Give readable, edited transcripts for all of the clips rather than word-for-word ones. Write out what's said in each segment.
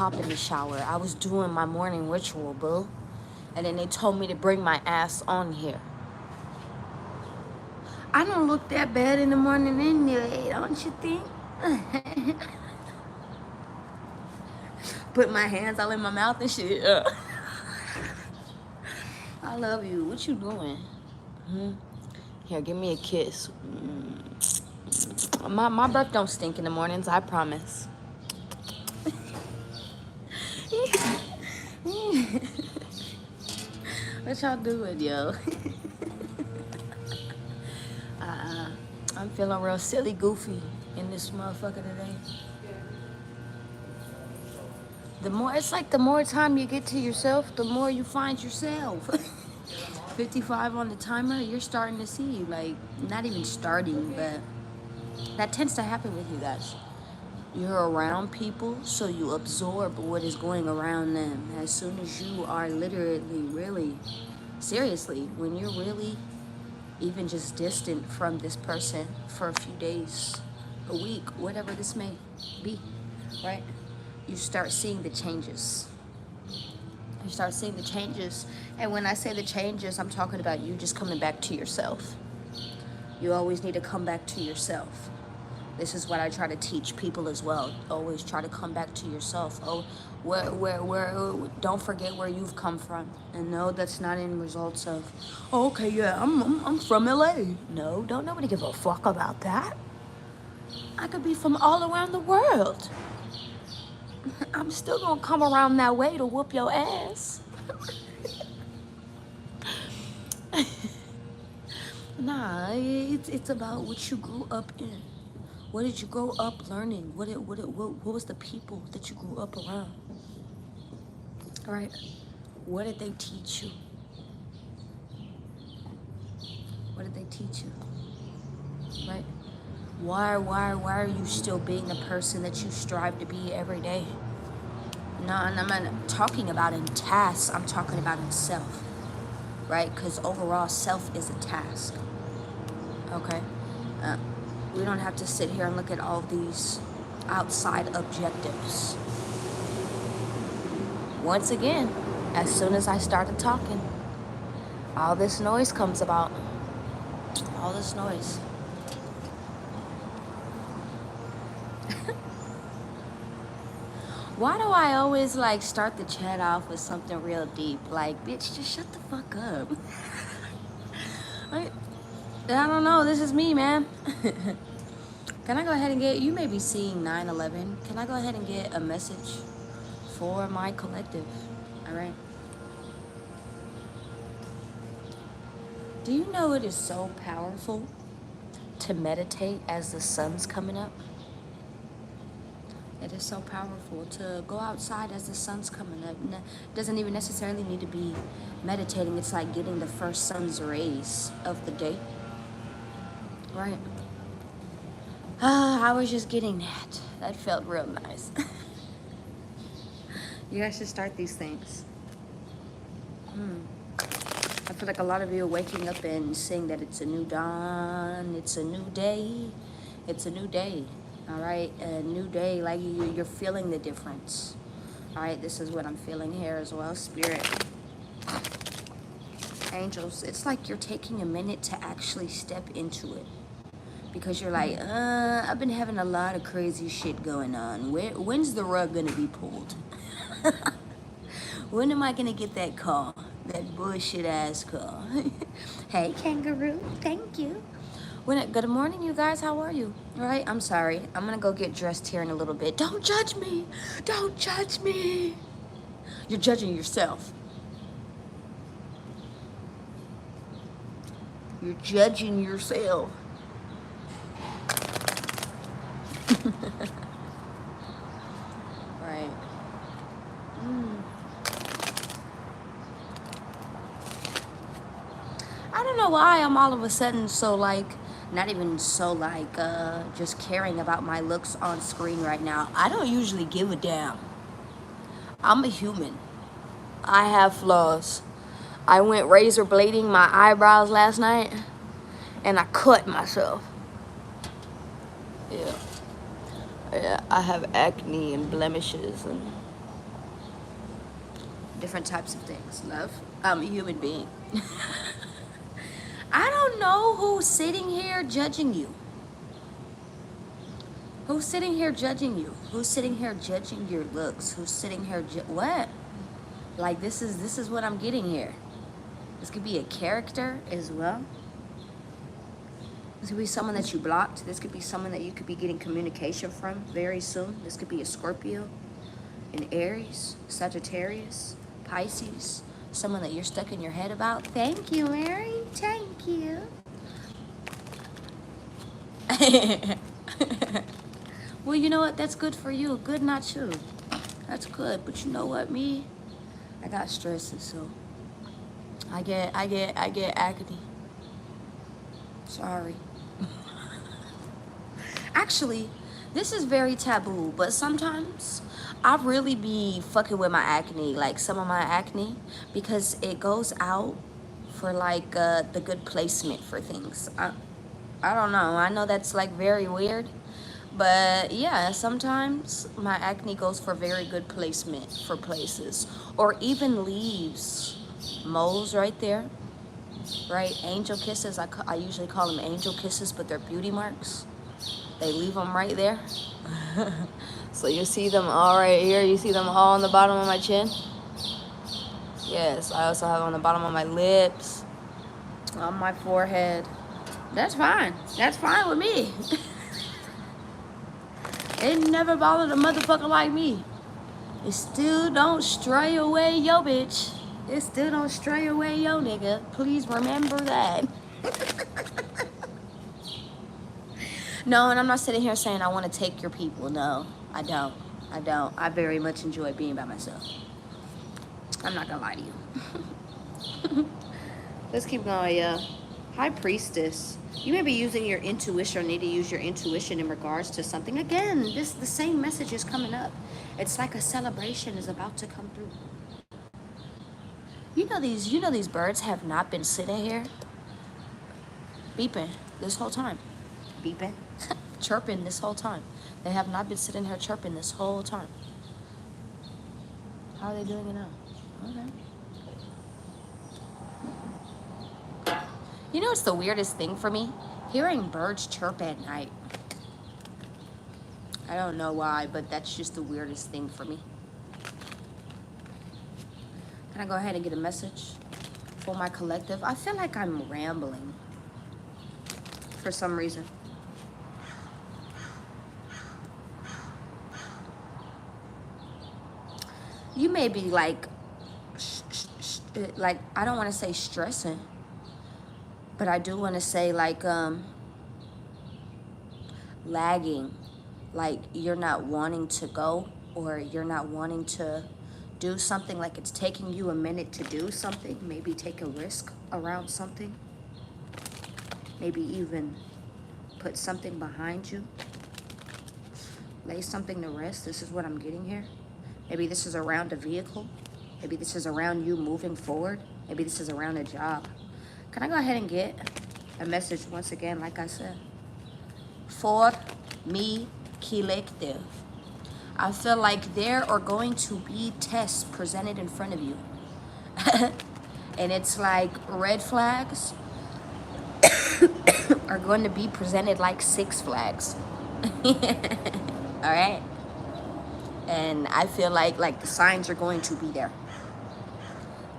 hop in the shower. I was doing my morning ritual, boo. And then they told me to bring my ass on here. I don't look that bad in the morning anyway, don't you think? Put my hands all in my mouth and shit. I love you. What you doing? Here, give me a kiss. My breath don't stink in the mornings, I promise. What y'all doing, yo? I'm feeling real silly goofy in this motherfucker today. It's like the more time you get to yourself, the more you find yourself. 55 on the timer, you're starting to see, like, not even starting, but that tends to happen with you guys. You're around people, so you absorb what is going around them. As soon as you are literally, really, seriously, when you're really even just distant from this person for a few days, a week, whatever this may be, right? You start seeing the changes. You start seeing the changes. And when I say the changes, I'm talking about you just coming back to yourself. You always need to come back to yourself. This is what I try to teach people as well. Always try to come back to yourself. Oh, don't forget where you've come from. And no, that's not in results of, oh, okay, yeah, I'm from LA. No, don't nobody give a fuck about that. I could be from all around the world. I'm still gonna come around that way to whoop your ass. Nah, it's about what you grew up in. What did you grow up learning? What was the people that you grew up around? All right. What did they teach you? What did they teach you? Right? Why are you still being the person that you strive to be every day? No, and I'm not talking about in tasks. I'm talking about in self, right? Because overall, self is a task. Okay. We don't have to sit here and look at all these outside objectives. Once again, as soon as I started talking, all this noise comes about. All this noise. Why do I always like start the chat off with something real deep? Like, bitch, just shut the fuck up. I don't know. This is me, man. Can I go ahead and get, you may be seeing 9/11. Can I go ahead and get a message for my collective? All right. Do you know it is so powerful to meditate as the sun's coming up? It is so powerful to go outside as the sun's coming up. It doesn't even necessarily need to be meditating. It's like getting the first sun's rays of the day. Right? I was just getting that. That felt real nice. You guys should start these things. I feel like a lot of you are waking up and saying that it's a new dawn. It's a new day. It's a new day. All right, a new day, like you're feeling the difference. All right, this is what I'm feeling here as well. Spirit, angels, it's like you're taking a minute to actually step into it. Because you're like, I've been having a lot of crazy shit going on. When's the rug gonna be pulled? When am I gonna get that call? That bullshit ass call. Hey, kangaroo, thank you. Good morning, you guys. How are you? All right, I'm sorry. I'm gonna go get dressed here in a little bit. Don't judge me. Don't judge me. You're judging yourself. You're judging yourself. Right. I don't know why I'm all of a sudden so like, not even so like just caring about my looks on screen right now. I don't usually give a damn. I'm a human. I have flaws. I went razor blading my eyebrows last night and I cut myself. Yeah, I have acne and blemishes and different types of things. Love, I'm a human being. I don't know who's sitting here judging you. Who's sitting here judging you? Who's sitting here judging your looks? Who's sitting here what? Like this is what I'm getting here. This could be a character as well. This could be someone that you blocked. This could be someone that you could be getting communication from very soon. This could be a Scorpio, an Aries, Sagittarius, Pisces. Someone that you're stuck in your head about. Thank you, Mary. Thank you. Well, you know what? That's good for you. Good, not you. That's good. But you know what? Me, I got stresses, so I get acne. Sorry. Actually, this is very taboo, but sometimes I really be fucking with my acne, like some of my acne, because it goes out for like the good placement for things. I don't know. I know that's like very weird, but yeah, sometimes my acne goes for very good placement for places, or even leaves moles right there, right? Angel kisses. I usually call them angel kisses, but they're beauty marks. They leave them right there. So you see them all right here. You see them all on the bottom of my chin. Yes, I also have on the bottom of my lips, on my forehead. That's fine. That's fine with me. It never bothered a motherfucker like me. It still don't stray away yo bitch. It still don't stray away yo nigga. Please remember that. No, and I'm not sitting here saying I want to take your people. No, I don't. I don't. I very much enjoy being by myself. I'm not gonna lie to you. Let's keep going, yeah. High Priestess. You may be using your intuition or need to use your intuition in regards to something. Again, the same message is coming up. It's like a celebration is about to come through. You know these birds have not been sitting here beeping this whole time. Beeping. Chirping this whole time. They have not been sitting here chirping this whole time. How are they doing it now? Okay. You know what's the weirdest thing for me? Hearing birds chirp at night. I don't know why, but that's just the weirdest thing for me. Can I go ahead and get a message for my collective? I feel like I'm rambling for some reason. You may be like I don't want to say stressing, but I do want to say like lagging, like you're not wanting to go, or you're not wanting to do something, like it's taking you a minute to do something. Maybe take a risk around something, maybe even put something behind you, lay something to rest. This is what I'm getting here. Maybe this is around a vehicle. Maybe this is around you moving forward. Maybe this is around a job. Can I go ahead and get a message once again, like I said? For me, collective. I feel like there are going to be tests presented in front of you. And it's like red flags are going to be presented like Six Flags. All right? And I feel like the signs are going to be there.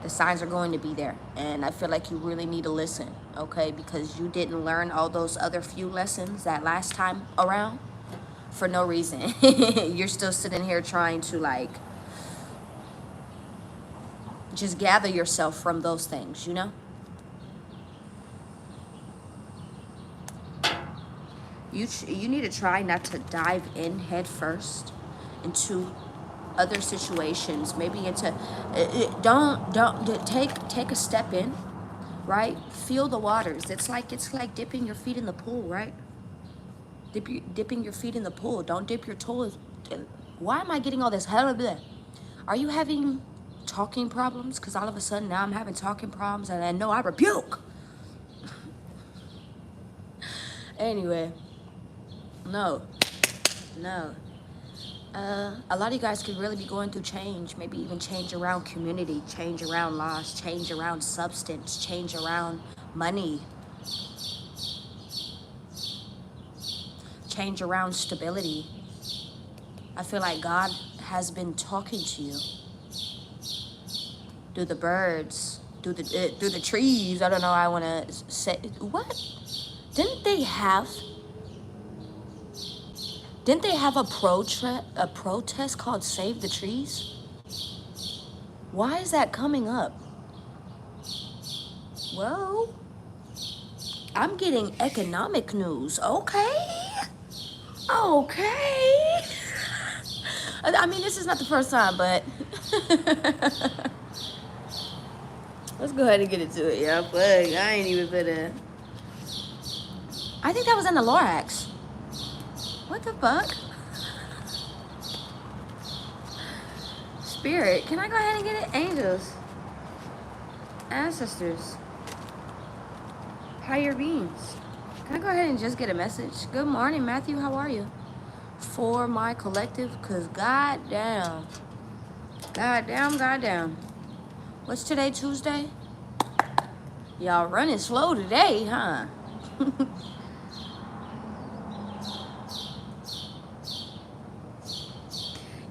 The signs are going to be there. And I feel like you really need to listen, okay? Because you didn't learn all those other few lessons that last time around for no reason. You're still sitting here trying to like just gather yourself from those things, you know? You need to try not to dive in head first into other situations, maybe into don't take a step in, right? Feel the waters. It's like dipping your feet in the pool, right? Dipping your feet in the pool. Don't dip your toes. Why am I getting all this? Are you having talking problems? Because all of a sudden now I'm having talking problems, and I know I rebuke. Anyway, no. A lot of you guys could really be going through change, maybe even change around community, change around loss, change around substance, change around money, change around stability. I feel like God has been talking to you through the birds, through the trees. I don't know. I want to say what? Didn't they have a protest called Save the Trees? Why is that coming up? Well, I'm getting economic news. Okay. I mean, this is not the first time, but let's go ahead and get into it, y'all. Fuck, I ain't even finna. I think that was in the Lorax. What the fuck? Spirit, can I go ahead and get it? Angels, ancestors, higher beings. Can I go ahead and just get a message? Good morning, Matthew. How are you? For my collective, cause goddamn. What's today? Tuesday? Y'all running slow today, huh?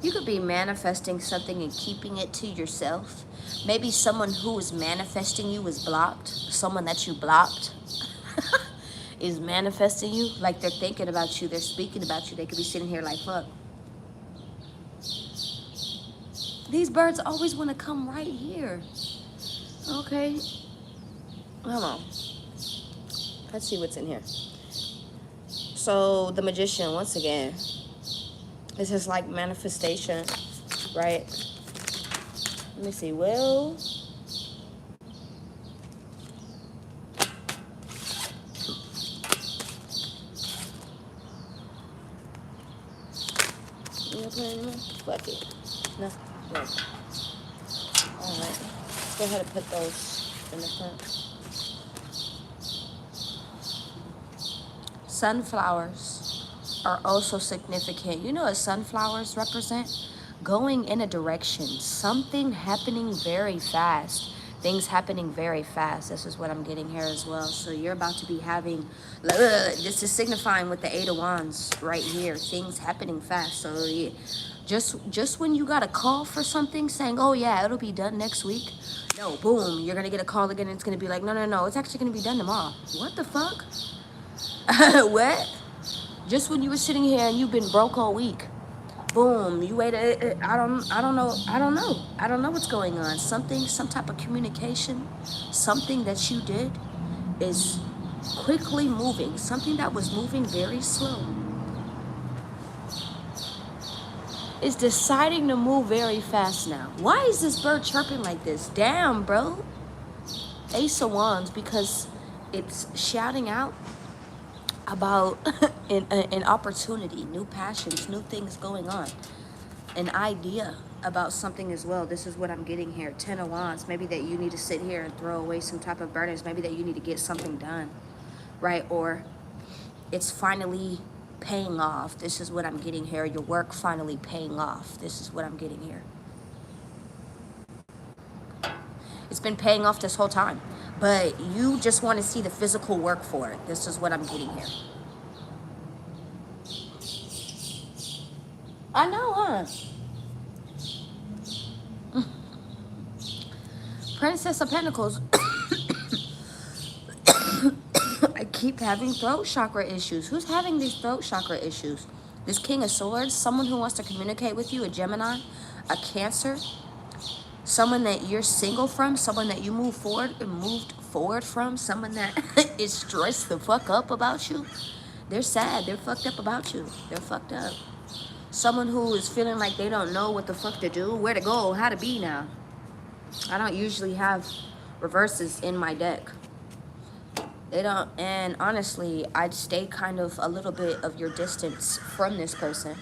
You could be manifesting something and keeping it to yourself. Maybe someone who is manifesting you is blocked. Someone that you blocked is manifesting you. Like they're thinking about you. They're speaking about you. They could be sitting here like, fuck. These birds always want to come right here. Okay. Come on. Let's see what's in here. So the Magician, once again. This is like manifestation, right? Let me see. Well, you not playing anymore? Fuck it. No. Good. All right. Let's go ahead and put those in the front. Sunflowers are also significant. You know what sunflowers represent? Going in a direction, something happening very fast, things happening very fast. This is what I'm getting here as well. So you're about to be having, this is signifying with the Eight of Wands right here, things happening fast. So yeah, just when you got a call for something saying, oh yeah, it'll be done next week. No, boom, you're gonna get a call again and it's gonna be like, no, it's actually gonna be done tomorrow. What the fuck? What? Just when you were sitting here and you've been broke all week, boom, you waited. I don't know what's going on. Some type of communication, something that you did is quickly moving. Something that was moving very slow is deciding to move very fast now. Why is this bird chirping like this? Damn, bro. Ace of Wands, because it's shouting out about an opportunity, new passions, new things going on, an idea about something as well. This is what I'm getting here. 10 of Wands. Maybe that you need to sit here and throw away some type of burdens. Maybe that you need to get something done, right? Or it's finally paying off. This is what I'm getting here. Your work finally paying off. This is what I'm getting here. It's been paying off this whole time, but you just want to see the physical work for it. This is what I'm getting here. I know, huh? Princess of Pentacles. I keep having throat chakra issues. Who's having these throat chakra issues? This King of Swords, someone who wants to communicate with you, a Gemini, a Cancer, someone that you're single from, someone that you moved forward from, someone that is stressed the fuck up about you. They're sad. They're fucked up about you. They're fucked up. Someone who is feeling like they don't know what the fuck to do, where to go, how to be now. I don't usually have reverses in my deck. They don't, and honestly, I'd stay kind of a little bit of your distance from this person,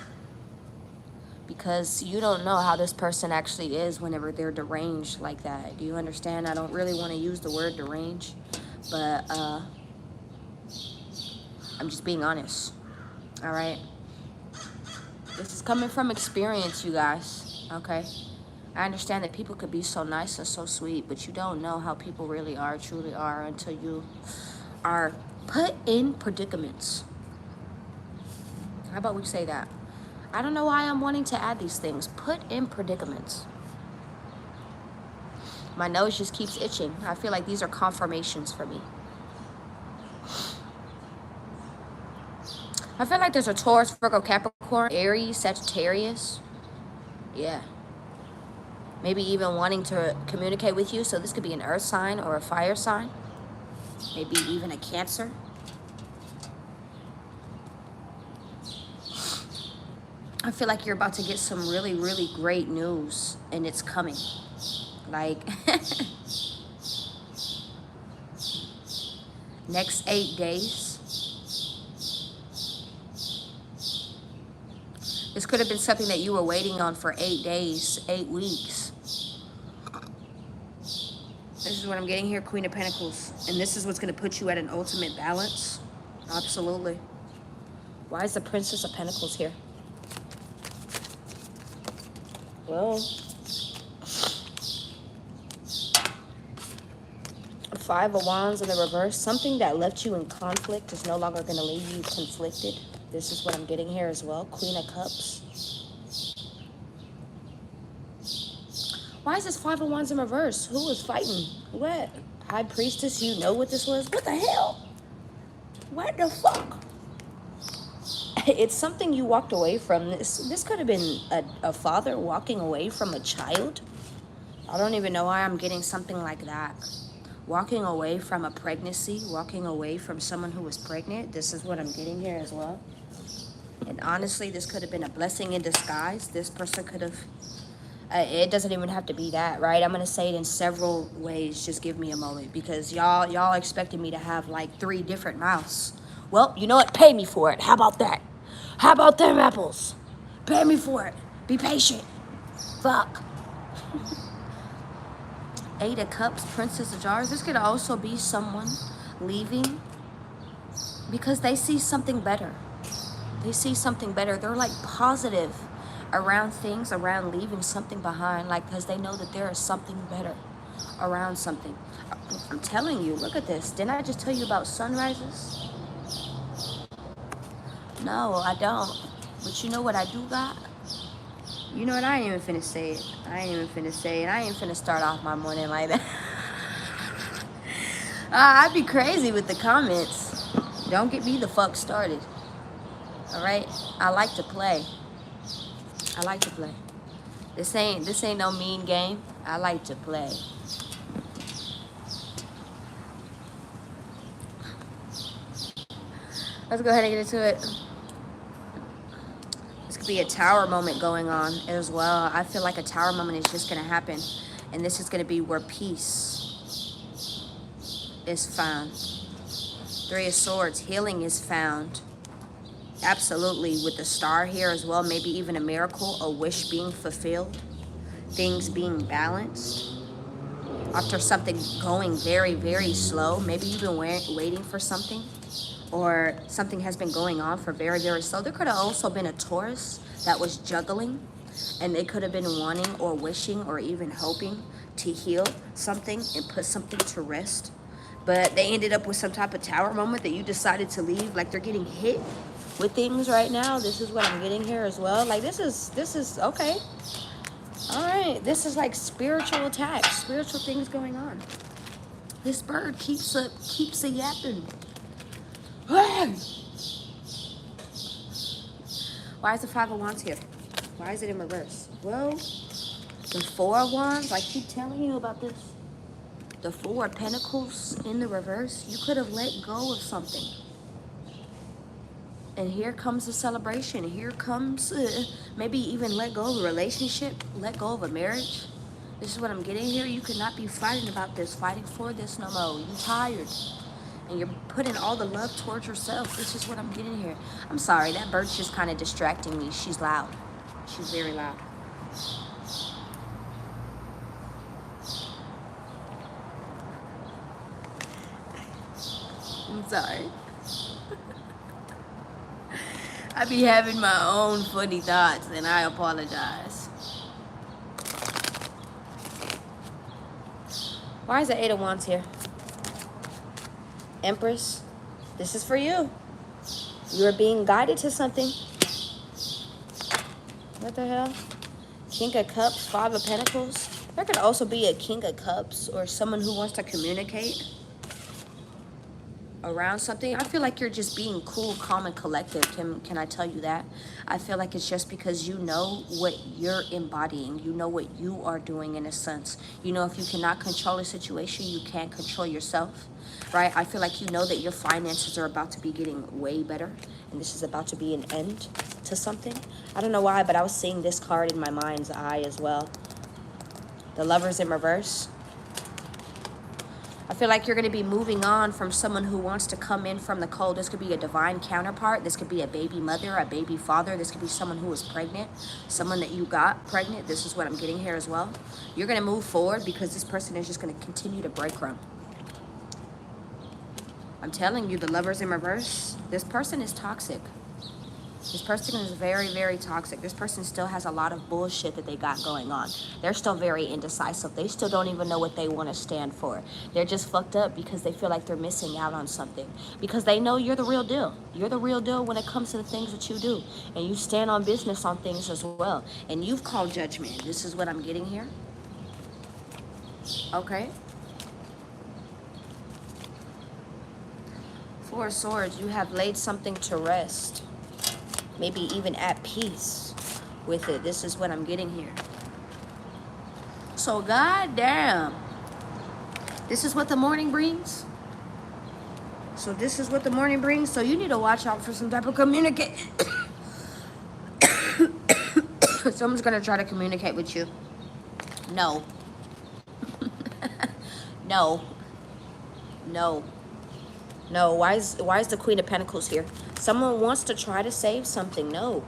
because you don't know how this person actually is whenever they're deranged like that. Do you understand? I don't really want to use the word deranged, but I'm just being honest. All right. This is coming from experience, you guys. Okay? I understand that people could be so nice and so sweet, but you don't know how people really are, truly are, until you are put in predicaments. How about we say that? I don't know why I'm wanting to add these things. Put in predicaments. My nose just keeps itching. I feel like these are confirmations for me. I feel like there's a Taurus, Virgo, Capricorn, Aries, Sagittarius. Yeah. Maybe even wanting to communicate with you. So this could be an earth sign or a fire sign. Maybe even a Cancer. I feel like you're about to get some really, really great news, and it's coming. Like, next 8 days. This could have been something that you were waiting on for 8 days, 8 weeks. This is what I'm getting here, Queen of Pentacles. And this is what's going to put you at an ultimate balance. Absolutely. Why is the Princess of Pentacles here? Well, 5 of Wands in the reverse. Something that left you in conflict is no longer going to leave you conflicted. This is what I'm getting here as well. Queen of Cups. Why is this 5 of Wands in reverse? Who is fighting? What? High Priestess, you know what this was? What the hell? What the fuck? It's something you walked away from. This could have been a father walking away from a child. I don't even know why I'm getting something like that. Walking away from a pregnancy, walking away from someone who was pregnant. This is what I'm getting here as well. And honestly, this could have been a blessing in disguise. This person could have, it doesn't even have to be that, right? I'm going to say it in several ways. Just give me a moment, because y'all expected me to have like 3 different mouths. Well, you know what? Pay me for it. How about that? How about them apples? Pay me for it. Be patient. Fuck. 8 of Cups, Princess of Jars. This could also be someone leaving because they see something better. They see something better. They're like positive around things, around leaving something behind, like because they know that there is something better around something. I'm telling you, look at this. Didn't I just tell you about sunrises? No, I don't. But you know what I do got? You know what? I ain't even finna say it. I ain't even finna say it. I ain't finna start off my morning like that. I'd be crazy with the comments. Don't get me the fuck started. All right? I like to play. I like to play. This ain't no mean game. I like to play. Let's go ahead and get into it. This could be a tower moment going on as well. I feel like a tower moment is just going to happen. And this is going to be where peace is found. 3 of Swords, healing is found. Absolutely, with the star here as well. Maybe even a miracle, a wish being fulfilled. Things being balanced. After something going very, very slow. Maybe you've been waiting for something. Or something has been going on for very, very slow. There could have also been a Taurus that was juggling, and they could have been wanting or wishing or even hoping to heal something and put something to rest. But they ended up with some type of tower moment that you decided to leave. Like they're getting hit with things right now. This is what I'm getting here as well. Like this is okay. All right, this is like spiritual attacks, spiritual things going on. This bird keeps a yapping. Why is the 5 of Wands here? Why is it in reverse? Well, the 4 of Wands, I keep telling you about this. The 4 of Pentacles in the reverse, you could have let go of something. And here comes the celebration. Here comes, maybe even let go of a relationship, let go of a marriage. This is what I'm getting here. You could not be fighting about this, fighting for this no more. You're tired. And you're putting all the love towards yourself. This is what I'm getting here. I'm sorry, that bird's just kind of distracting me. She's loud. She's very loud. I'm sorry. I be having my own funny thoughts, and I apologize. Why is the Eight of Wands here? Empress, this is for you. You're being guided to something. What the hell? King of Cups, Five of Pentacles. There could also be a King of Cups or someone who wants to communicate around something. I feel like you're just being cool, calm, and collective. Can I tell you that? I feel like it's just because you know what you're embodying. You know what you are doing in a sense. You know if you cannot control a situation, you can't control yourself, right? I feel like you know that your finances are about to be getting way better, and this is about to be an end to something. I don't know why, but I was seeing this card in my mind's eye as well. The Lovers in reverse. I feel like you're going to be moving on from someone who wants to come in from the cold. This could be a divine counterpart. This could be a baby mother, a baby father. This could be someone who is pregnant, someone that you got pregnant. This is what I'm getting here as well. You're going to move forward because this person is just going to continue to breadcrumb. I'm telling you, the Lovers in reverse, this person is toxic. This person is very, very toxic. This person still has a lot of bullshit that they got going on. They're still very indecisive. They still don't even know what they want to stand for. They're just fucked up because they feel like they're missing out on something. Because they know you're the real deal. You're the real deal when it comes to the things that you do. And you stand on business on things as well. And you've called judgment. This is what I'm getting here. Okay. Four of Swords. You have laid something to rest. Maybe even at peace with it. This is what I'm getting here. So goddamn, this is what the morning brings. So this is what the morning brings. So you need to watch out for some type of communicate. Someone's gonna try to communicate with you. No. No. No. No. Why is the Queen of Pentacles here? Someone wants to try to save something. No.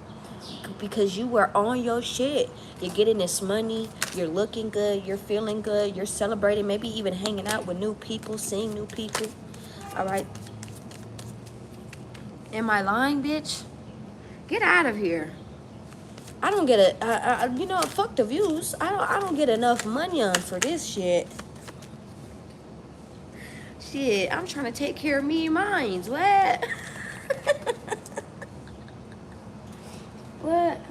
Because you were on your shit. You're getting this money. You're looking good. You're feeling good. You're celebrating. Maybe even hanging out with new people. Seeing new people. All right. Am I lying, bitch? Get out of here. I don't get it. You know, fuck the views. I don't get enough money on for this shit. Shit, I'm trying to take care of me and mine. What? What?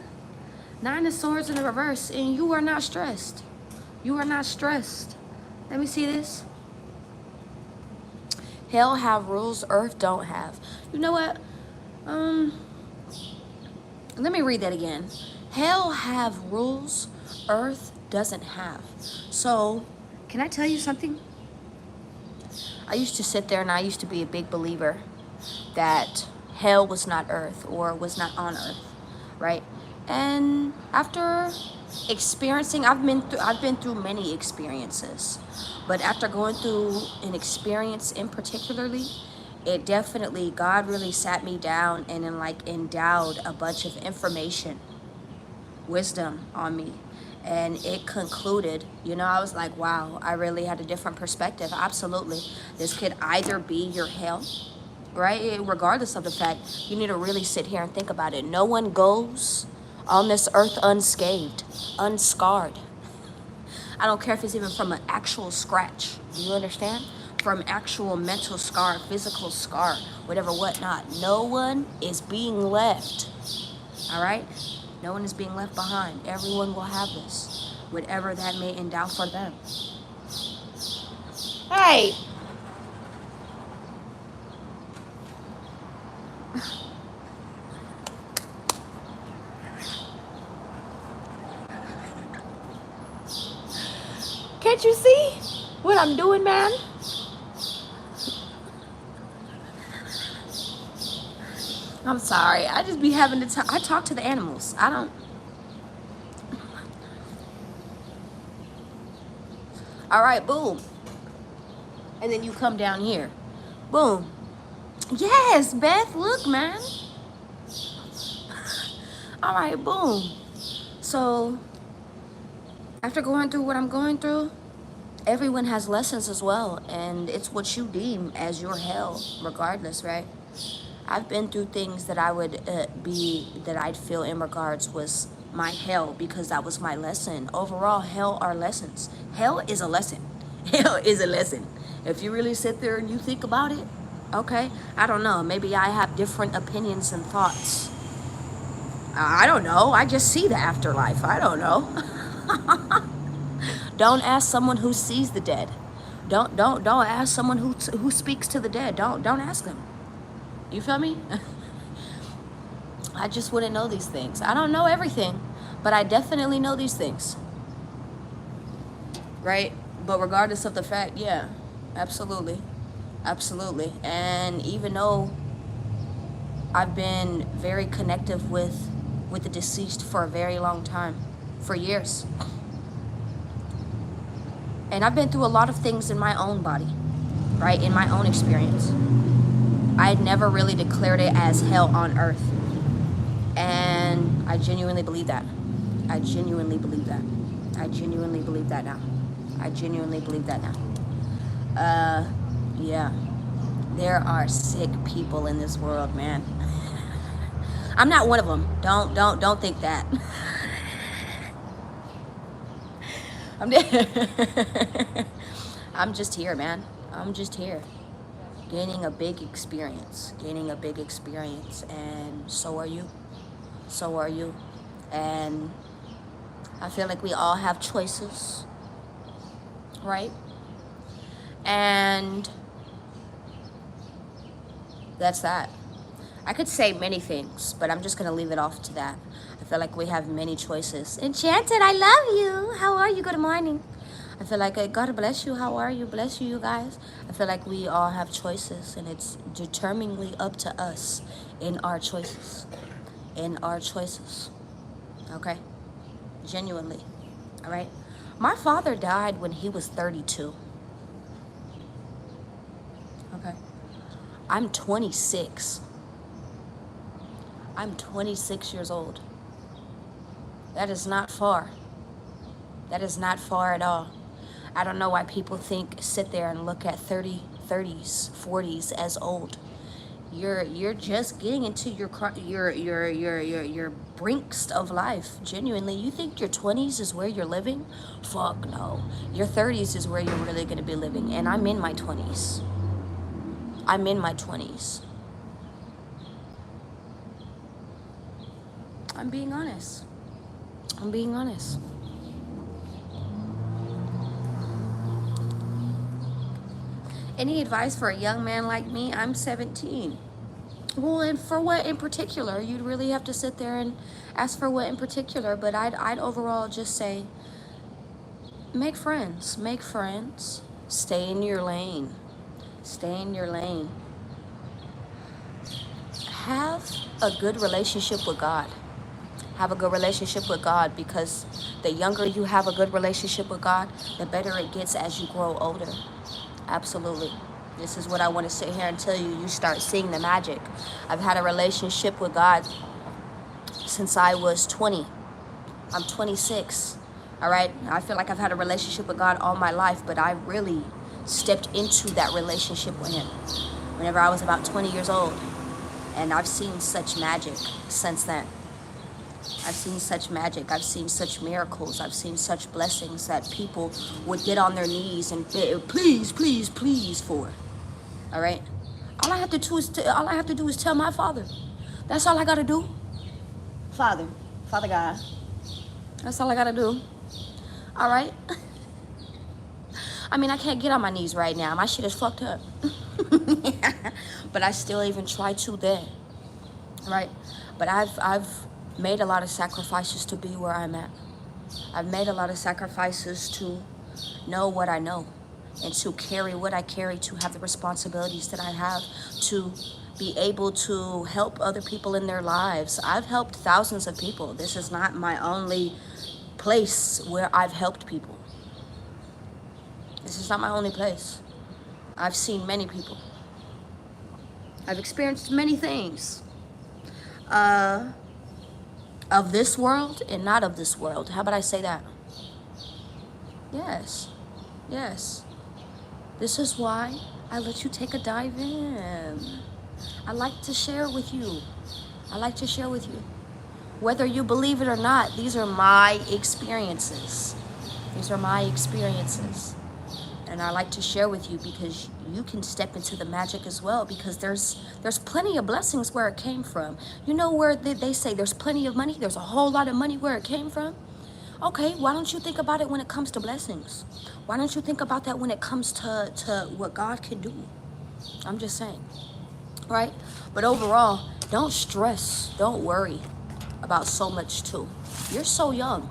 Nine of Swords in the reverse, and you are not stressed. You are not stressed. Let me see this. Hell have rules, earth don't have. You know what? Let me read that again. Hell have rules, earth doesn't have. So, can I tell you something? I used to sit there and I used to be a big believer that hell was not earth or was not on earth, right? And after experiencing, I've been through many experiences, but after going through an experience in particularly, it definitely, God really sat me down and then like endowed a bunch of information, wisdom on me. And it concluded, you know, I was like, wow, I really had a different perspective. Absolutely. This could either be your hell, right? Regardless of the fact, you need to really sit here and think about it. No one goes on this earth unscathed, unscarred. I don't care if it's even from an actual scratch. Do you understand? From actual mental scar, physical scar, whatever, whatnot. No one is being left. All right? No one is being left behind. Everyone will have this, whatever that may endow for them. Hey! Can't you see what I'm doing, man? I'm sorry. I just be having to talk. I talk to the animals. I don't. All right, boom. And then you come down here. Boom. Yes, Beth, look, man. All right, boom. So, after going through what I'm going through, everyone has lessons as well. And it's what you deem as your hell, regardless, right? I've been through things that I would that I'd feel in regards was my hell, because that was my lesson. Overall, hell are lessons. Hell is a lesson. Hell is a lesson. If you really sit there and you think about it, okay, I don't know. Maybe I have different opinions and thoughts. I don't know. I just see the afterlife. I don't know. Don't ask someone who sees the dead. Don't ask someone who speaks to the dead. Don't ask them. You feel me? I just wouldn't know these things. I don't know everything, but I definitely know these things. Right? But regardless of the fact, yeah, absolutely. Absolutely. And even though I've been very connective with the deceased for a very long time, for years. And I've been through a lot of things in my own body, right? In my own experience. I had never really declared it as hell on earth. And I genuinely believe that. I genuinely believe that. I genuinely believe that now. I genuinely believe that now. Yeah. There are sick people in this world, man. I'm not one of them. Don't think that. I'm just here, man. I'm just here. Gaining a big experience. And so are you. So are you. And I feel like we all have choices. Right? And that's that. I could say many things, but I'm just going to leave it off to that. I feel like we have many choices. Enchanted, I love you. How are you? Good morning. I feel like, God bless you. How are you? Bless you, you guys. I feel like we all have choices, and it's determiningly up to us in our choices. In our choices. Okay? Genuinely. All right? My father died when he was 32. Okay? I'm 26. I'm 26 years old. That is not far. That is not far at all. I don't know why people sit there and look at 30s, 40s as old. You're just getting into your brinks of life. Genuinely, you think your 20s is where you're living? Fuck no. Your 30s is where you're really gonna be living. And I'm in my 20s. I'm in my 20s. I'm being honest. I'm being honest. Any advice for a young man like me? I'm 17. Well, and for what in particular? You'd really have to sit there and ask for what in particular, but I'd overall just say, make friends. Make friends. Stay in your lane. Stay in your lane. Have a good relationship with God. Have a good relationship with God, because the younger you have a good relationship with God, the better it gets as you grow older. Absolutely. This is what I want to sit here and tell you. You start seeing the magic. I've had a relationship with God since I was 20. I'm 26. All right? I feel like I've had a relationship with God all my life, but I really stepped into that relationship with Him whenever I was about 20 years old. And I've seen such magic since then. I've seen such magic. I've seen such miracles. I've seen such blessings that people would get on their knees and beg, please, please, please for. All right? All I have to do is tell my Father. That's all I got to do. Father God. That's all I got to do. All right? I mean, I can't get on my knees right now. My shit is fucked up. But I still even try to then. Right? But I've made a lot of sacrifices to be where I'm at. I've made a lot of sacrifices to know what I know, and to carry what I carry, to have the responsibilities that I have, to be able to help other people in their lives. I've helped thousands of people. This is not my only place where I've helped people. This is not my only place. I've seen many people. I've experienced many things. Of this world and not of this world. How about I say that? Yes. Yes. This is why I let you take a dive in. I like to share with you. I like to share with you. Whether you believe it or not, these are my experiences. These are my experiences. And I like to share with you because you can step into the magic as well, because there's plenty of blessings where it came from. You know where they say there's plenty of money, there's a whole lot of money where it came from? Okay, why don't you think about it when it comes to blessings? Why don't you think about that when it comes to what God can do? I'm just saying, right? But overall, don't stress, don't worry about so much too. You're so young.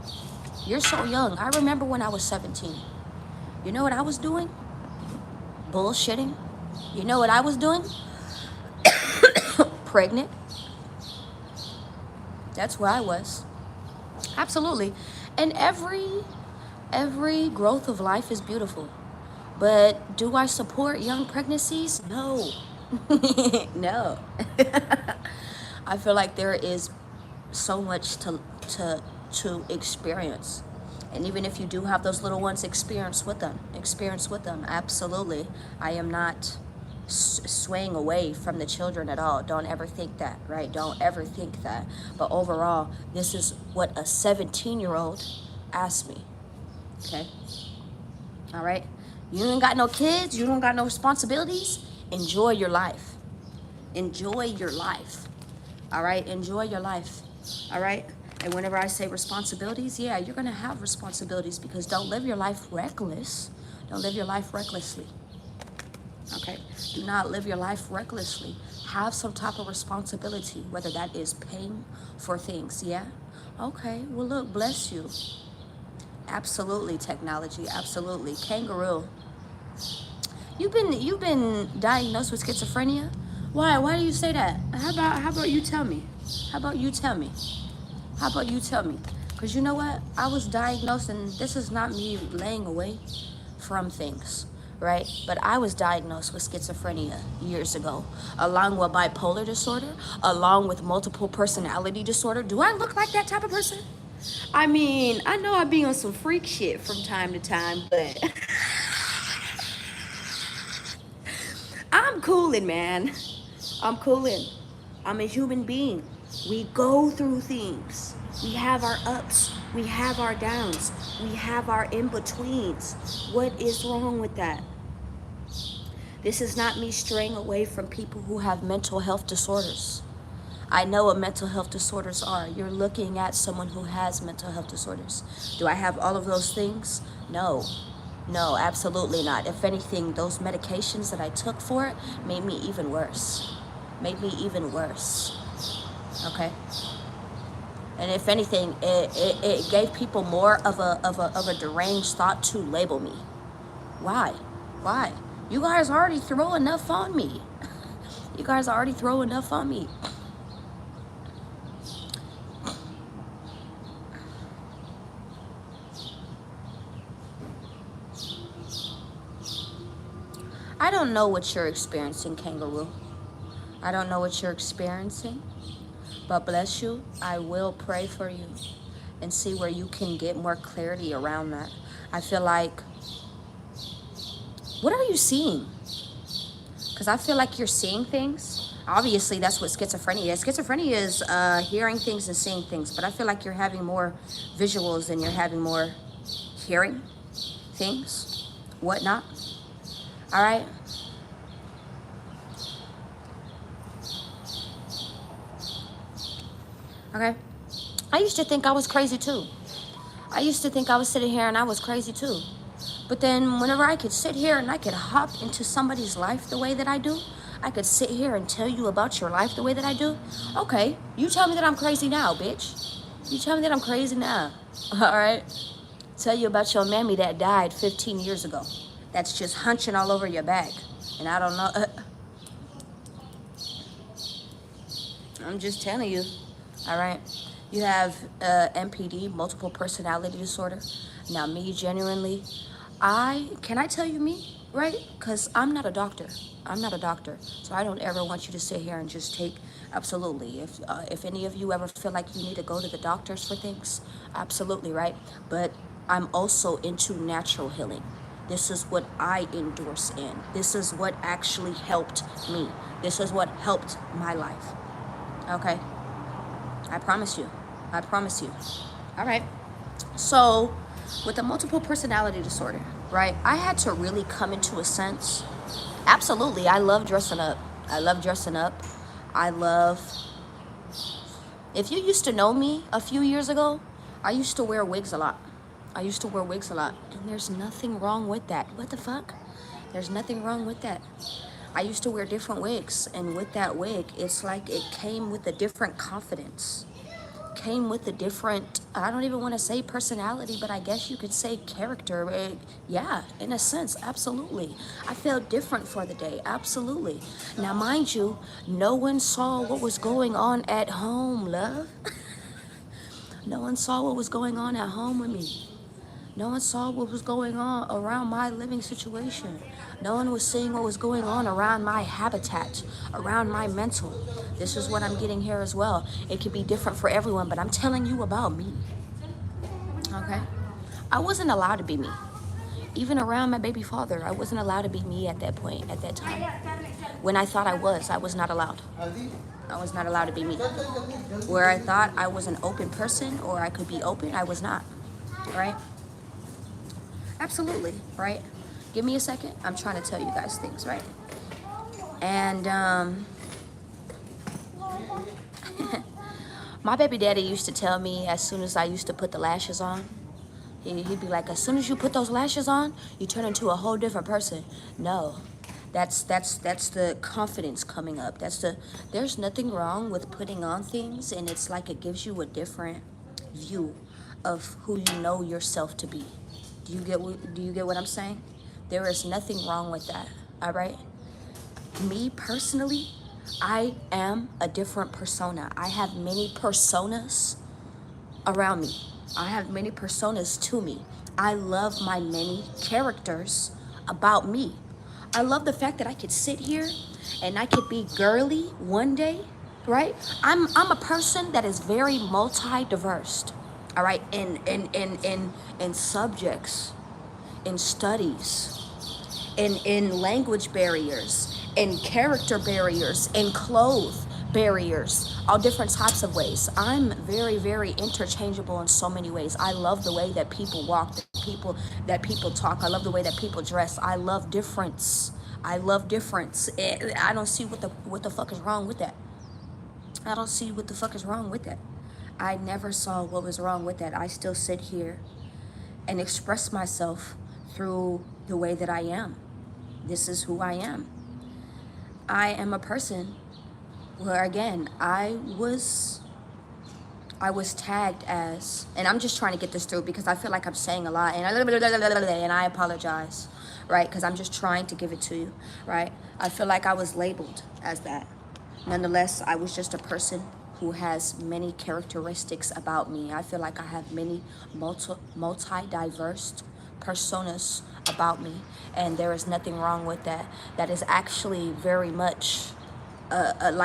You're so young. I remember when I was 17. You know what I was doing? Bullshitting. You know what I was doing? Pregnant. That's where I was. Absolutely. And every growth of life is beautiful. But do I support young pregnancies? No. No. I feel like there is so much to experience. And even if you do have those little ones, experience with them. Experience with them. Absolutely. I am not swaying away from the children at all. Don't ever think that, right? Don't ever think that. But overall, this is what a 17-year-old asked me. Okay? All right? You ain't got no kids. You don't got no responsibilities. Enjoy your life. Enjoy your life. All right? Enjoy your life. All right? And whenever I say responsibilities, yeah, you're going to have responsibilities, because don't live your life reckless. Don't live your life recklessly. Okay? Do not live your life recklessly. Have some type of responsibility, whether that is paying for things. Yeah? Okay. Well, look, bless you. Absolutely, technology. Absolutely. Kangaroo. You've been diagnosed with schizophrenia? Why? Why do you say that? How about you tell me? How about you tell me? How about you tell me? Because you know what? I was diagnosed, and this is not me laying away from things, right? But I was diagnosed with schizophrenia years ago, along with bipolar disorder, along with multiple personality disorder. Do I look like that type of person? I mean, I know I be on some freak shit from time to time, but I'm cooling, man. I'm cooling. I'm a human being. We go through things. We have our ups. We have our downs. We have our in-betweens. What is wrong with that? This is not me straying away from people who have mental health disorders. I know what mental health disorders are. You're looking at someone who has mental health disorders. Do I have all of those things? No. No, absolutely not. If anything, those medications that I took for it made me even worse. Made me even worse. Okay? And if anything, it gave people more of a deranged thought to label me. Why? Why? You guys already throw enough on me. You guys already throw enough on me. I don't know what you're experiencing, Kangaroo. I don't know what you're experiencing, but bless you. I will pray for you and see where you can get more clarity around that. I feel like, what are you seeing? Because I feel like you're seeing things. Obviously, that's what schizophrenia is. Schizophrenia is hearing things and seeing things, but I feel like you're having more visuals and you're having more hearing things, whatnot. All right? Okay? I used to think I was crazy too. I used to think I was sitting here and I was crazy too. But then whenever I could sit here and I could hop into somebody's life the way that I do, I could sit here and tell you about your life the way that I do. Okay, you tell me that I'm crazy now, bitch. You tell me that I'm crazy now. All right? Tell you about your mammy that died 15 years ago. That's just hunching all over your back. And I don't know. I'm just telling you. All right? You have MPD, multiple personality disorder. Now, me, genuinely, can I tell you me, right? Because I'm not a doctor. I'm not a doctor. So I don't ever want you to sit here and just take, absolutely. If any of you ever feel like you need to go to the doctors for things, absolutely, right? But I'm also into natural healing. This is what I endorse in. This is what actually helped me. This is what helped my life. Okay? I promise you. I promise you. All right. So, with the multiple personality disorder, right, I had to really come into a sense. Absolutely, I love dressing up. I love dressing up. I love... If you used to know me a few years ago, I used to wear wigs a lot. I used to wear wigs a lot. And there's nothing wrong with that. What the fuck? There's nothing wrong with that. I used to wear different wigs. And with that wig, it's like it came with a different confidence. Came with a different, I don't even want to say personality, but I guess you could say character. Yeah, in a sense, absolutely. I felt different for the day, absolutely. Now, mind you, no one saw what was going on at home, love. No one saw what was going on at home with me. No one saw what was going on around my living situation. No one was seeing what was going on around my habitat, around my mental. This is what I'm getting here as well. It could be different for everyone, but I'm telling you about me. Okay? I wasn't allowed to be me. Even around my baby father, I wasn't allowed to be me at that point, at that time. When I thought I was not allowed. I was not allowed to be me. Where I thought I was an open person or I could be open, I was not. Right? Absolutely, right? Give me a second. I'm trying to tell you guys things, right? And my baby daddy used to tell me as soon as I used to put the lashes on, he'd be like, as soon as you put those lashes on, you turn into a whole different person. No, that's the confidence coming up. There's nothing wrong with putting on things, and it's like it gives you a different view of who you know yourself to be. Do you get what I'm saying? There is nothing wrong with that, all right? Me personally, I am a different persona. I have many personas around me. I have many personas to me. I love my many characters about me. I love the fact that I could sit here and I could be girly one day, right? I'm a person that is very multi-diverse. All right, in subjects, in studies, in language barriers, in character barriers, in clothes barriers, all different types of ways. I'm very, very interchangeable in so many ways. I love the way that people walk, that people talk. I love the way that people dress. I love difference. I love difference. I don't see what the fuck is wrong with that. I don't see what the fuck is wrong with that. I never saw what was wrong with that. I still sit here and express myself through the way that I am. This is who I am. I am a person where, again, I was tagged as, and I'm just trying to get this through because I feel like I'm saying a lot, and I apologize, right? Because I'm just trying to give it to you, right? I feel like I was labeled as that. Nonetheless, I was just a person who has many characteristics about me. I feel like I have many multi-diverse personas about me, and there is nothing wrong with that. That is actually very much an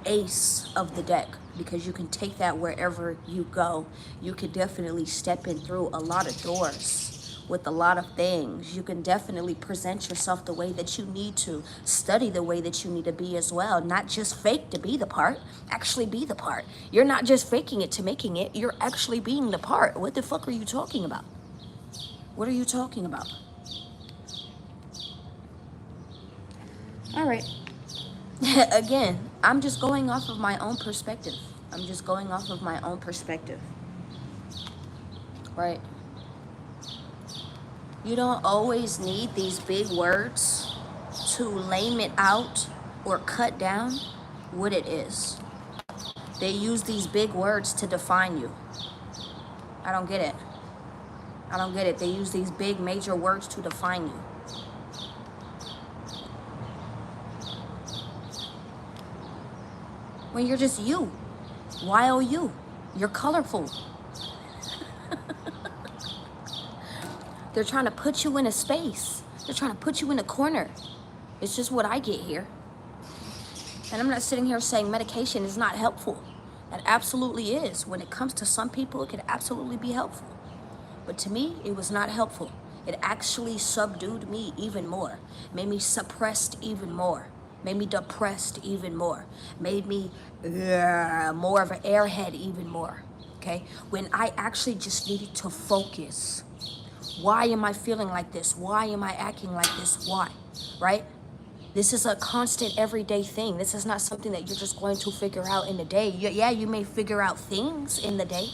ace of the deck, because you can take that wherever you go. You could definitely step in through a lot of doors with a lot of things. You can definitely present yourself the way that you need to, study the way that you need to be as well, not just fake to be the part, actually be the part. You're not just faking it to making it, you're actually being the part. What the fuck are you talking about? What are you talking about? All right. Again, I'm just going off of my own perspective. I'm just going off of my own perspective. Right? You don't always need these big words to lame it out or cut down what it is. They use these big words to define you. I don't get it. I don't get it. They use these big major words to define you. When you're just you. Y-O-U. You're colorful. They're trying to put you in a space. They're trying to put you in a corner. It's just what I get here. And I'm not sitting here saying medication is not helpful. That absolutely is. When it comes to some people, it can absolutely be helpful. But to me, it was not helpful. It actually subdued me even more, made me suppressed even more, made me depressed even more, made me more of an airhead even more, okay? When I actually just needed to focus. Why am I feeling like this? Why am I acting like this? Why, right? This is a constant everyday thing. This is not something that you're just going to figure out in a day. Yeah, you may figure out things in the day,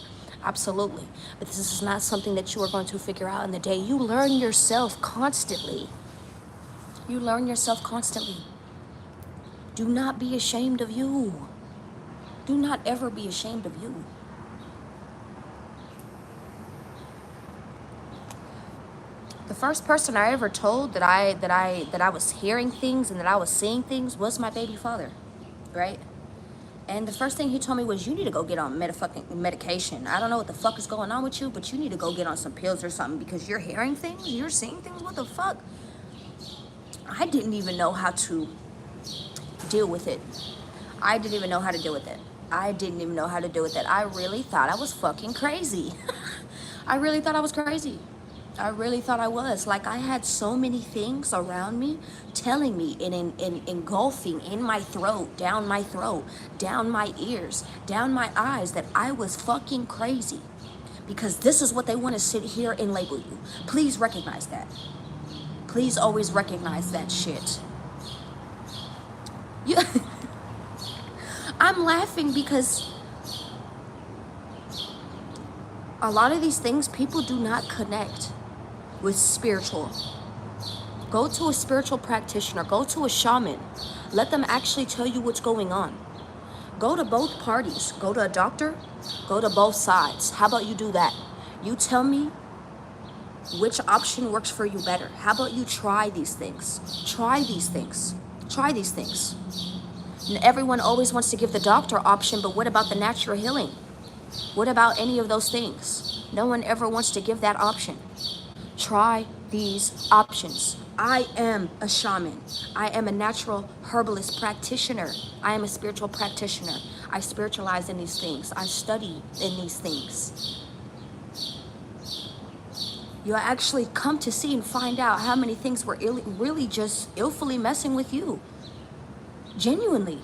absolutely. But this is not something that you are going to figure out in the day. You learn yourself constantly. You learn yourself constantly. Do not be ashamed of you. Do not ever be ashamed of you. The first person I ever told that I was hearing things and that I was seeing things was my baby father, right? And the first thing he told me was, you need to go get on medication. I don't know what the fuck is going on with you, but you need to go get on some pills or something because you're hearing things, you're seeing things. What the fuck? I didn't even know how to deal with it. I didn't even know how to deal with it. I didn't even know how to deal with it. I really thought I was fucking crazy. I really thought I was crazy. I really thought I was. Like, I had so many things around me telling me and engulfing in my throat, down my ears, down my eyes, that I was fucking crazy. Because this is what they want to sit here and label you. Please recognize that. Please always recognize that shit. Yeah. I'm laughing because a lot of these things people do not connect with spiritual. Go to a spiritual practitioner, go to a shaman. Let them actually tell you what's going on. Go to both parties, go to a doctor, go to both sides. How about you do that? You tell me which option works for you better. How about you try these things? Try these things. Try these things. And everyone always wants to give the doctor option, but what about the natural healing? What about any of those things? No one ever wants to give that option. Try these options. I am a shaman. I am a natural herbalist practitioner. I am a spiritual practitioner. I spiritualize in these things. I study in these things. You'll actually come to see and find out how many things were really just illfully messing with you. Genuinely.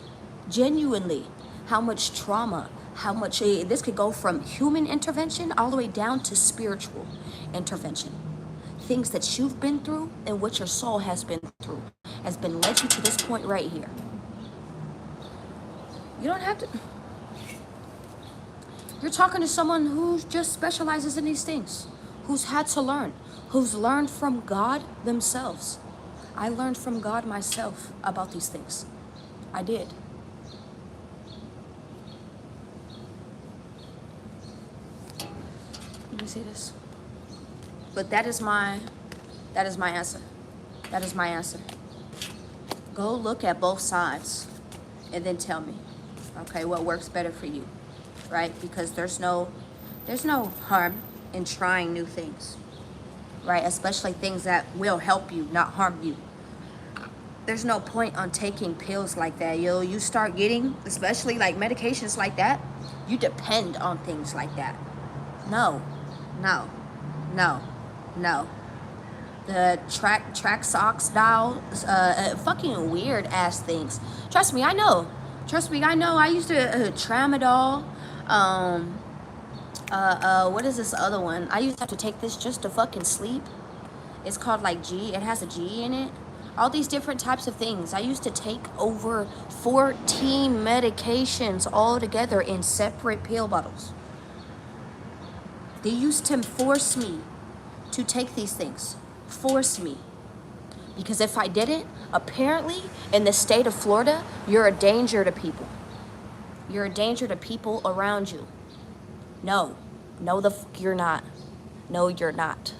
How much trauma, how much, this could go from human intervention all the way down to spiritual intervention. Things that you've been through and what your soul has been through has been led you to this point right here. You don't have to. You're talking to someone who just specializes in these things, who's had to learn, who's learned from God themselves. I learned from God myself about these things. I did. Let me see this. But that is my answer. That is my answer. Go look at both sides and then tell me, okay, what works better for you, right? Because there's no harm in trying new things, right? Especially things that will help you, not harm you. There's no point on taking pills like that, yo. You start getting, especially like medications like that, you depend on things like that. No. The track socks dolls, fucking weird ass things. Trust me, I know. I used to tramadol. What is this other one? I used to have to take this just to fucking sleep. It's called like G. It has a G in it. All these different types of things. I used to take over 14 medications all together in separate pill bottles. They used to force me to take these things. Force me. Because if I didn't, apparently in the state of Florida, you're a danger to people. You're a danger to people around you. No, the fuck you're not. No, you're not.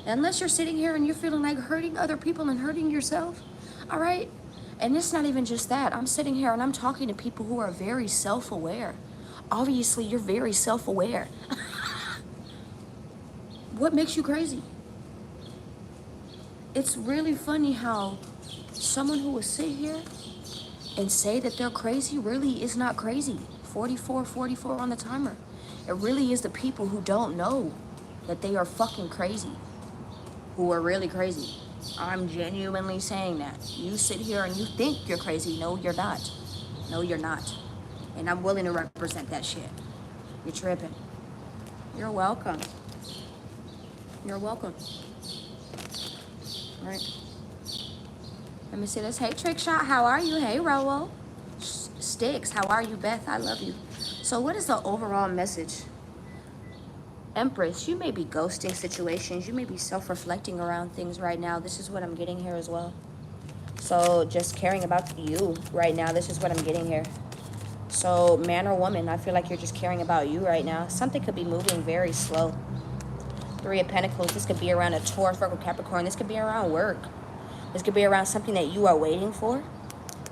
Unless you're sitting here and you're feeling like hurting other people and hurting yourself, all right? And it's not even just that. I'm sitting here and I'm talking to people who are very self-aware. Obviously, you're very self-aware. What makes you crazy? It's really funny how someone who will sit here and say that they're crazy really is not crazy. 44 on the timer. It really is the people who don't know that they are fucking crazy. who are really crazy. I'm genuinely saying that. You sit here and you think you're crazy. No, you're not. No, you're not. And I'm willing to represent that shit. You're tripping. You're welcome. You're welcome. All right. Let me see this. Hey, Trick Shot, how are you? Hey, Rolo. Sticks, how are you? Beth, I love you. So what is the overall message? Empress, you may be ghosting situations. You may be self-reflecting around things right now. This is what I'm getting here as well. So just caring about you right now. This is what I'm getting here. So man or woman, I feel like you're just caring about you right now. Something could be moving very slow. 3 of Pentacles. This could be around a Taurus, Virgo, Capricorn. This could be around work. This could be around something that you are waiting for.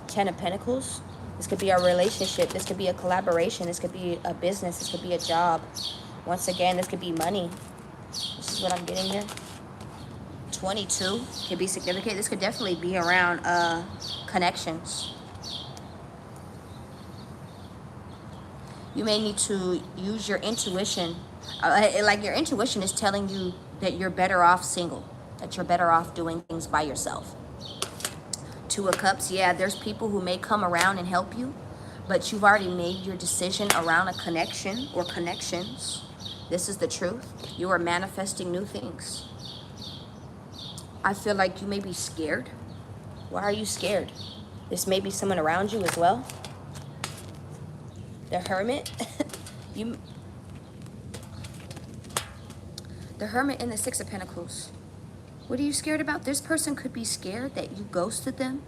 10 of Pentacles. This could be a relationship. This could be a collaboration. This could be a business. This could be a job. Once again, this could be money. This is what I'm getting here. 22 could be significant. This could definitely be around connections. You may need to use your intuition. Like your intuition is telling you that you're better off single. That you're better off doing things by yourself. 2 of Cups. Yeah, there's people who may come around and help you, but you've already made your decision around a connection or connections. This is the truth. You are manifesting new things. I feel like you may be scared. Why are you scared? This may be someone around you as well. The Hermit. The Hermit and the 6 of Pentacles. What are you scared about? This person could be scared that you ghosted them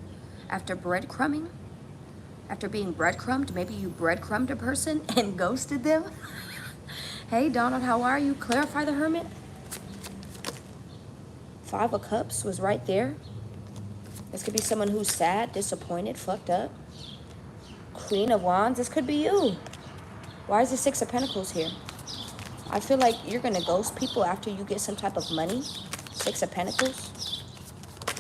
after breadcrumbing. After being breadcrumbed, maybe you breadcrumbed a person and ghosted them. Hey, Donald, how are you? Clarify the Hermit. 5 of Cups was right there. This could be someone who's sad, disappointed, fucked up. Queen of Wands, this could be you. Why is the 6 of Pentacles here? I feel like you're going to ghost people after you get some type of money. 6 of Pentacles.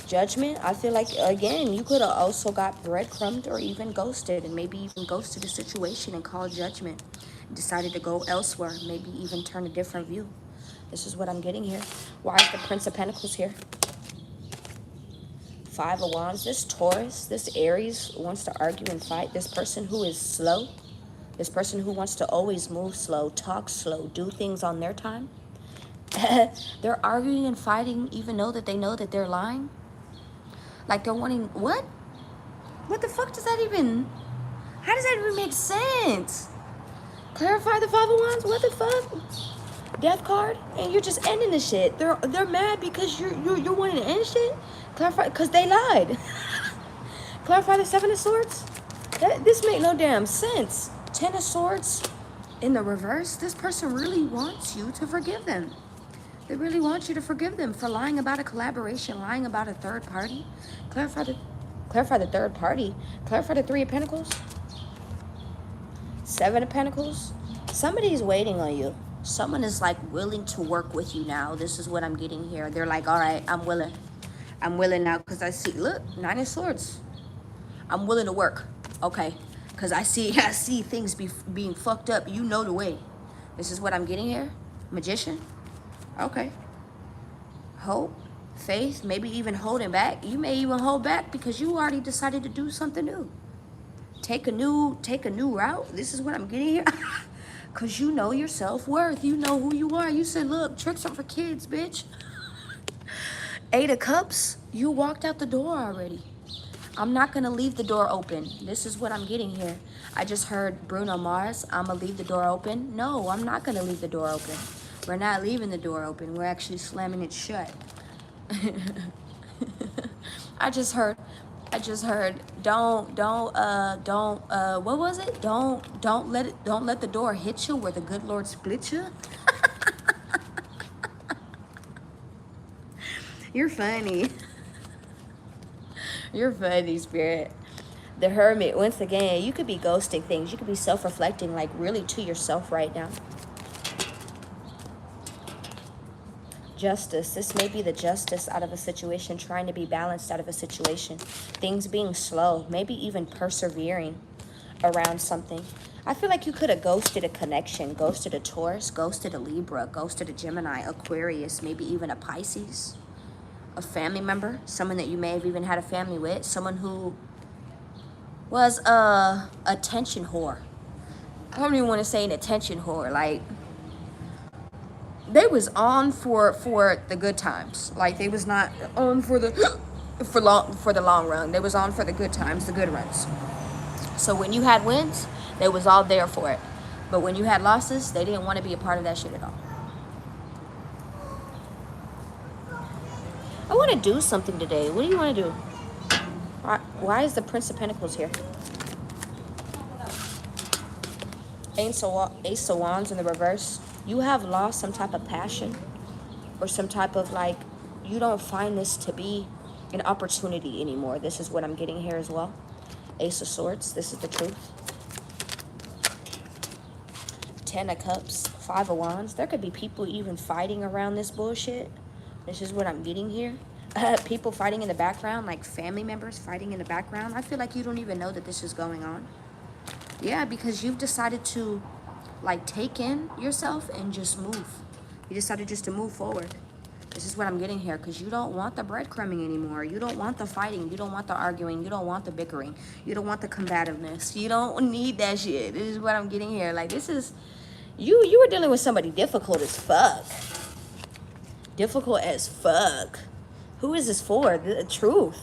Judgment, I feel like, again, you could have also got breadcrumbed or even ghosted, and maybe even ghosted a situation and called judgment. Decided to go elsewhere, maybe even turn a different view. This is what I'm getting here. Why is the Prince of Pentacles here? 5 of Wands. This Taurus, this Aries wants to argue and fight. This person who is slow, this person who wants to always move slow, talk slow, do things on their time. They're arguing and fighting even though that they know that they're lying. Like they're wanting, what? What the fuck does that even, how does that even make sense? Clarify the 5 of Wands, what the fuck? Death card, and you're just ending the shit. They're mad because you're wanting to end shit. Clarify, because they lied. Clarify the 7 of Swords. This make no damn sense. 10 of Swords in the reverse. This person really wants you to forgive them. They really want you to forgive them for lying about a collaboration, lying about a third party. Clarify the third party. Clarify the 3 of Pentacles. 7 of Pentacles. Somebody's waiting on you. Someone is like willing to work with you now. This is what I'm getting here. They're like, all right, I'm willing. I'm willing now because I see, look, 9 of Swords. I'm willing to work. Okay. Because I see things being fucked up. You know the way. This is what I'm getting here. Magician. Okay. Hope. Faith. Maybe even holding back. You may even hold back because you already decided to do something new. Take a new route. This is what I'm getting here. Because you know your self-worth. You know who you are. You said, look, tricks are for kids, bitch. 8 of Cups. You walked out the door already. I'm not going to leave the door open. This is what I'm getting here. I just heard Bruno Mars. I'm going to leave the door open. No, I'm not going to leave the door open. We're not leaving the door open. We're actually slamming it shut. I just heard, what was it? Don't let the door hit you where the good Lord split you. You're funny. You're funny, Spirit. The Hermit, once again, you could be ghosting things. You could be self-reflecting, like really to yourself right now. Justice. This may be the justice out of a situation, trying to be balanced out of a situation. Things being slow, maybe even persevering around something. I feel like you could have ghosted a connection, ghosted a Taurus, ghosted a Libra, ghosted a Gemini, Aquarius, maybe even a Pisces. a family member, someone that you may have even had a family with, someone who was a attention whore. I don't even want to say an attention whore. Like, they was on for the good times. Like, they was not on for the for the long run. They was on for the good times, the good runs. So when you had wins, they was all there for it. But when you had losses, they didn't want to be a part of that shit at all. I want to do something today. What do you want to do? Why is the Prince of Pentacles here? Ace of Wands in the reverse. You have lost some type of passion or some type of, like, you don't find this to be an opportunity anymore. This is what I'm getting here as well. Ace of Swords. This is the truth. Ten of Cups. Five of Wands. There could be people even fighting around this bullshit. This is what I'm getting here. People fighting in the background, like family members fighting in the background. I feel like you don't even know that this is going on. Yeah, because you've decided to, like, take in yourself and just move. You decided just to move forward. This is what I'm getting here, because you don't want the breadcrumbing anymore. You don't want the fighting. You don't want the arguing. You don't want the bickering. You don't want the combativeness. You don't need that shit. This is what I'm getting here. Like, this is, you were dealing with somebody difficult as fuck. Difficult as fuck. Who is this for? The truth.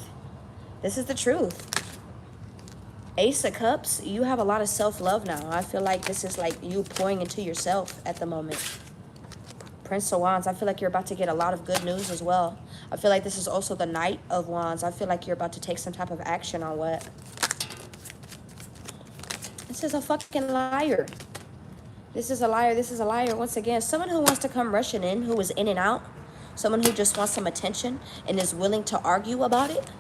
This is the truth. Ace of Cups, you have a lot of self-love now. I feel like this is like you pouring into yourself at the moment. Prince of Wands, I feel like you're about to get a lot of good news as well. I feel like this is also the Knight of Wands. I feel like you're about to take some type of action on what? This is a fucking liar. This is a liar. This is a liar. Once again, someone who wants to come rushing in, who is in and out. Someone who just wants some attention and is willing to argue about it.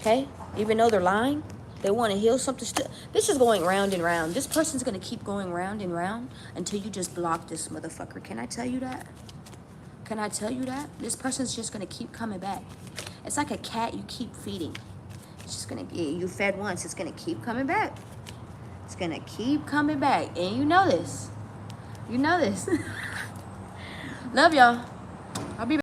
Okay? Even though they're lying. They want to heal something. This is going round and round. This person's going to keep going round and round until you just block this motherfucker. Can I tell you that? Can I tell you that? This person's just going to keep coming back. It's like a cat you keep feeding. It's just going to, you fed once. It's going to keep coming back. It's going to keep coming back. And you know this. You know this. Love y'all. I'll be back.